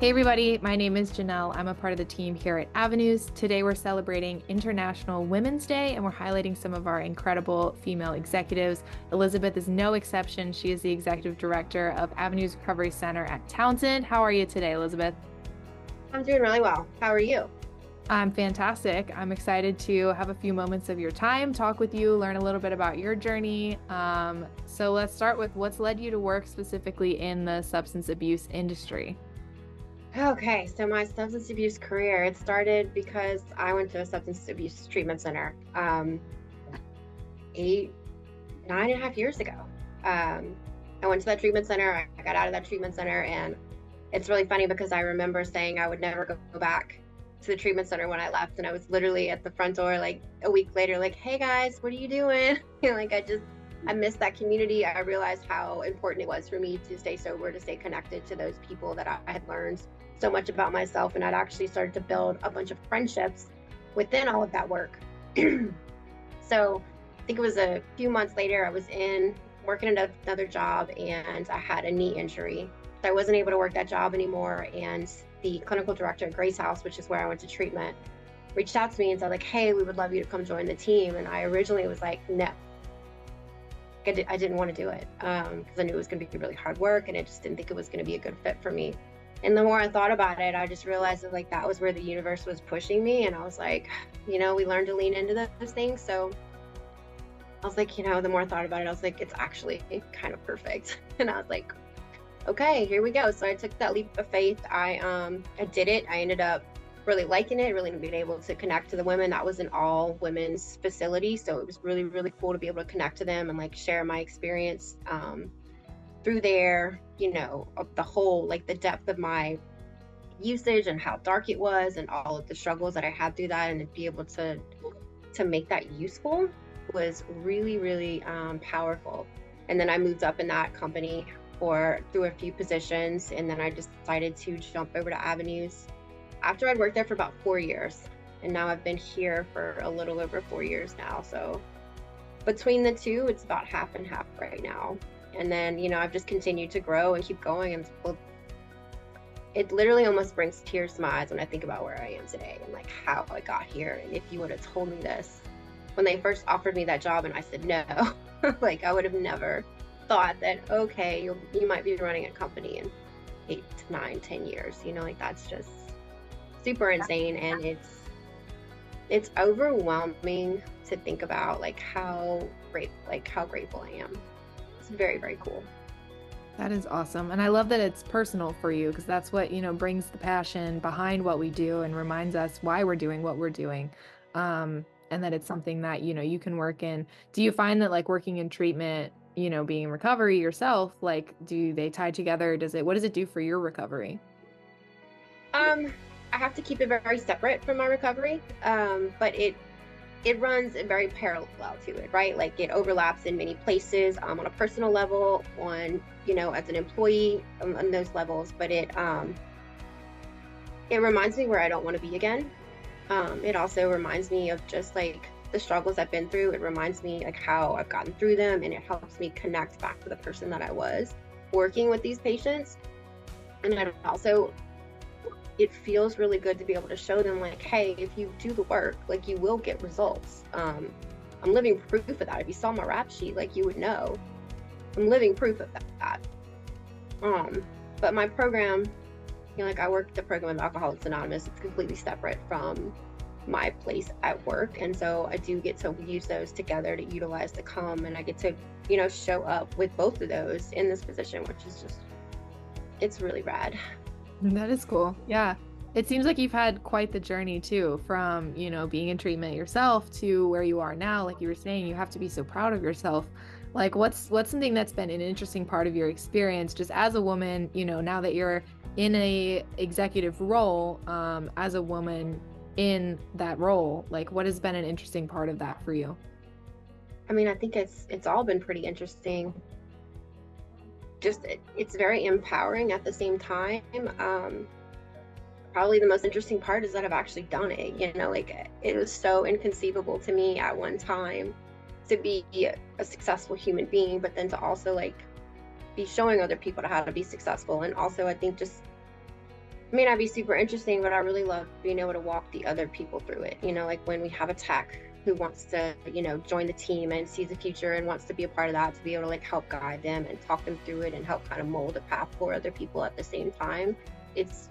Hey everybody, my name is Janelle. I'm a part of the team here at Avenues. Today we're celebrating International Women's Day and we're highlighting some of our incredible female executives. Elizabeth is no exception. She is the executive director of Avenues Recovery Center at Townsend. How are you today, Elizabeth? I'm doing really well. How are you? I'm fantastic. I'm excited to have a few moments of your time, talk with you, learn a little bit about your journey. So let's start with what's led you to work specifically in the substance abuse industry. Okay, so my substance abuse career, it started because I went to a substance abuse treatment center 9.5 years ago. I went to that treatment center. I got out of that treatment center, and it's really funny because I remember saying I would never go back to the treatment center when I left, and I was literally at the front door like a week later, like, "Hey guys, what are you doing?" I missed that community. I realized how important it was for me to stay sober, to stay connected to those people that I had learned so much about myself, and I'd actually started to build a bunch of friendships within all of that work. So I think it was a few months later, I was working at another job, and I had a knee injury. So I wasn't able to work that job anymore, and the clinical director at Grace House, which is where I went to treatment, reached out to me and said, like, "Hey, we would love you to come join the team." And I originally was like, no. I didn't want to do it because I knew it was going to be really hard work, and I just didn't think it was going to be a good fit for me. And the more I thought about it, I just realized that like that was where the universe was pushing me. And I was like, we learned to lean into those things. So I was like, the more I thought about it, I was like, it's actually kind of perfect. And I was like, okay, here we go. So I took that leap of faith. I did it. I ended up really liking it, really being able to connect to the women. That was an all women's facility. So it was really, really cool to be able to connect to them and like share my experience through there, the whole, like the depth of my usage and how dark it was and all of the struggles that I had through that, and to be able to make that useful was really, really powerful. And then I moved up in that company through a few positions, and then I decided to jump over to Avenues after I'd worked there for about 4 years. And now I've been here for a little over 4 years now. So between the two, it's about half and half right now. And then, I've just continued to grow and keep going. And it literally almost brings tears to my eyes when I think about where I am today and like how I got here. And if you would have told me this when they first offered me that job and I said no, like I would have never thought that, okay, you might be running a company in 8, 9, 10 years, like that's just super insane. And it's overwhelming to think about like how grateful I am. It's very, very cool. That is awesome. And I love that it's personal for you because that's what, brings the passion behind what we do and reminds us why we're doing what we're doing. And that it's something that, you can work in. Do you find that like working in treatment, being in recovery yourself, like do they tie together? What does it do for your recovery? I have to keep it very separate from my recovery. But it runs very parallel to it, right? Like it overlaps in many places, on a personal level, on, as an employee, on those levels. But it reminds me where I don't want to be again. It also reminds me of just like the struggles I've been through. It reminds me like how I've gotten through them, and it helps me connect back to the person that I was working with these patients. And it feels really good to be able to show them like, hey, if you do the work, like you will get results. I'm living proof of that. If you saw my rap sheet, like you would know I'm living proof of that. But my program, like I work the program of Alcoholics Anonymous. It's completely separate from my place at work. And so I do get to use those together to utilize the come, and I get to, show up with both of those in this position, which is just, it's really rad. That is cool. Yeah. It seems like you've had quite the journey too, from, being in treatment yourself to where you are now. Like you were saying, you have to be so proud of yourself. Like what's something that's been an interesting part of your experience just as a woman, now that you're in a executive role, as a woman in that role, like what has been an interesting part of that for you? I mean, I think it's all been pretty interesting. It's very empowering at the same time. Probably the most interesting part is that I've actually done it. Like it was so inconceivable to me at one time to be a successful human being, but then to also like be showing other people how to be successful. And also I think just may not be super interesting, but I really love being able to walk the other people through it. Like when we have a tech who wants to, join the team and sees the future and wants to be a part of that, to be able to like help guide them and talk them through it and help kind of mold a path for other people at the same time. It's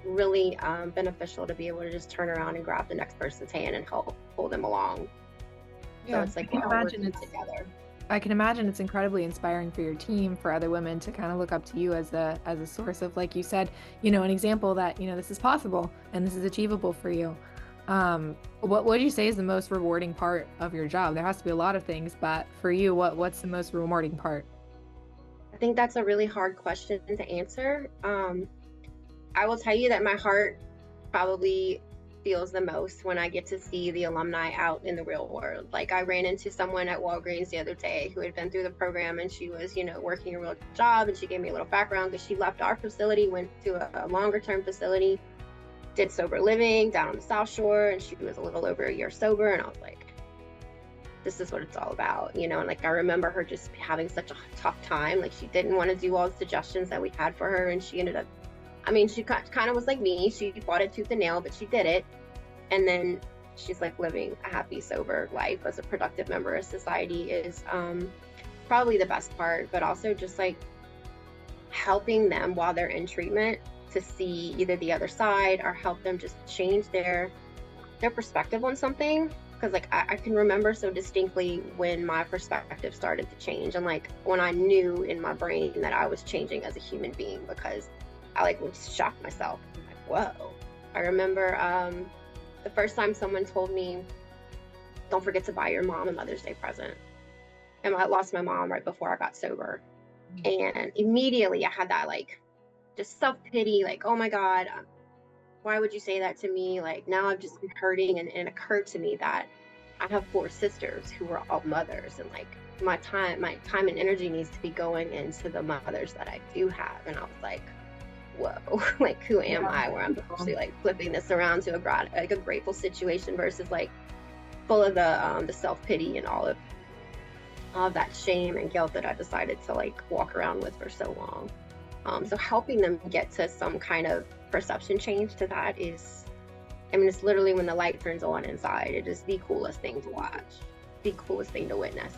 really beneficial to be able to just turn around and grab the next person's hand and help pull them along. So Yeah, it's like I can we're all imagine working together. I can imagine it's incredibly inspiring for your team, for other women to kind of look up to you as a source of, like you said, an example that, this is possible and this is achievable for you. What would you say is the most rewarding part of your job? There has to be a lot of things, but for you, what's the most rewarding part? I think that's a really hard question to answer. I will tell you that my heart probably feels the most when I get to see the alumni out in the real world. Like I ran into someone at Walgreens the other day who had been through the program, and she was, working a real job, and she gave me a little background because she left our facility, went to a longer term facility, did sober living down on the South Shore, and she was a little over a year sober. And I was like, this is what it's all about, and like I remember her just having such a tough time. Like she didn't want to do all the suggestions that we had for her, and she ended up, she kind of was like me. She fought it tooth and nail, but she did it. And then she's like living a happy, sober life as a productive member of society is probably the best part, but also just like helping them while they're in treatment to see either the other side or help them just change their perspective on something. Because like I can remember so distinctly when my perspective started to change, and like when I knew in my brain that I was changing as a human being, because I like would shock myself. I'm like, whoa. I remember the first time someone told me, don't forget to buy your mom a Mother's Day present. And I lost my mom right before I got sober. And immediately I had that like just self-pity, like, oh my God, why would you say that to me? Like now I've just been hurting, and it occurred to me that I have 4 sisters who are all mothers, and like my time and energy needs to be going into the mothers that I do have. And I was like, whoa, like who am I, where I'm actually like flipping this around to a grateful situation versus like full of the self-pity and all of that shame and guilt that I decided to like walk around with for so long. So helping them get to some kind of perception change to that is, it's literally when the light turns on inside. It is the coolest thing to watch, the coolest thing to witness.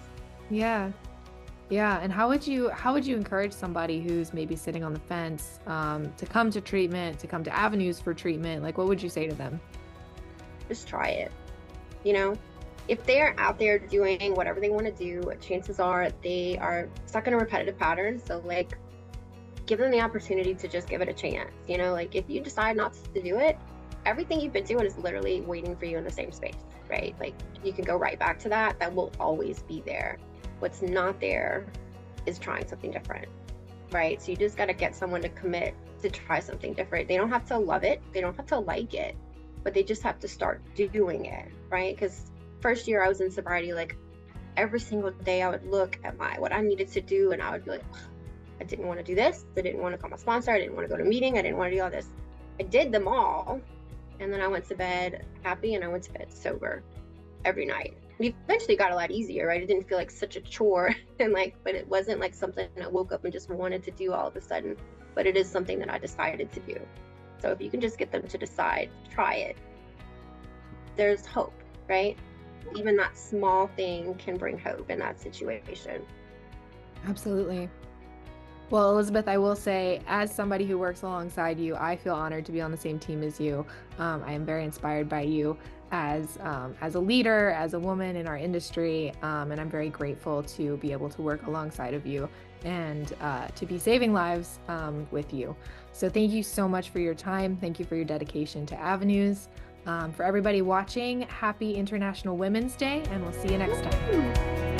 Yeah. Yeah. And how would you encourage somebody who's maybe sitting on the fence, to come to treatment, to come to avenues for treatment? Like, what would you say to them? Just try it. If they're out there doing whatever they want to do, chances are they are stuck in a repetitive pattern. So like, give them the opportunity to just give it a chance. Like if you decide not to do it, everything you've been doing is literally waiting for you in the same space, right? Like you can go right back to that. That will always be there. What's not there is trying something different, right? So you just got to get someone to commit to try something different. They don't have to love it. They don't have to like it, but they just have to start doing it, right? Because first year I was in sobriety, like every single day I would look at what I needed to do, and I would be like, I didn't want to do this. I didn't want to call my sponsor. I didn't want to go to a meeting. I didn't want to do all this. I did them all. And then I went to bed happy, and I went to bed sober every night. And eventually got a lot easier, right? It didn't feel like such a chore, and but it wasn't like something I woke up and just wanted to do all of a sudden, but it is something that I decided to do. So if you can just get them to decide, try it, there's hope, right? Even that small thing can bring hope in that situation. Absolutely. Well, Elizabeth, I will say, as somebody who works alongside you, I feel honored to be on the same team as you. I am very inspired by you as a leader, as a woman in our industry, and I'm very grateful to be able to work alongside of you and to be saving lives with you. So thank you so much for your time. Thank you for your dedication to Avenues. For everybody watching, happy International Women's Day, and we'll see you next time.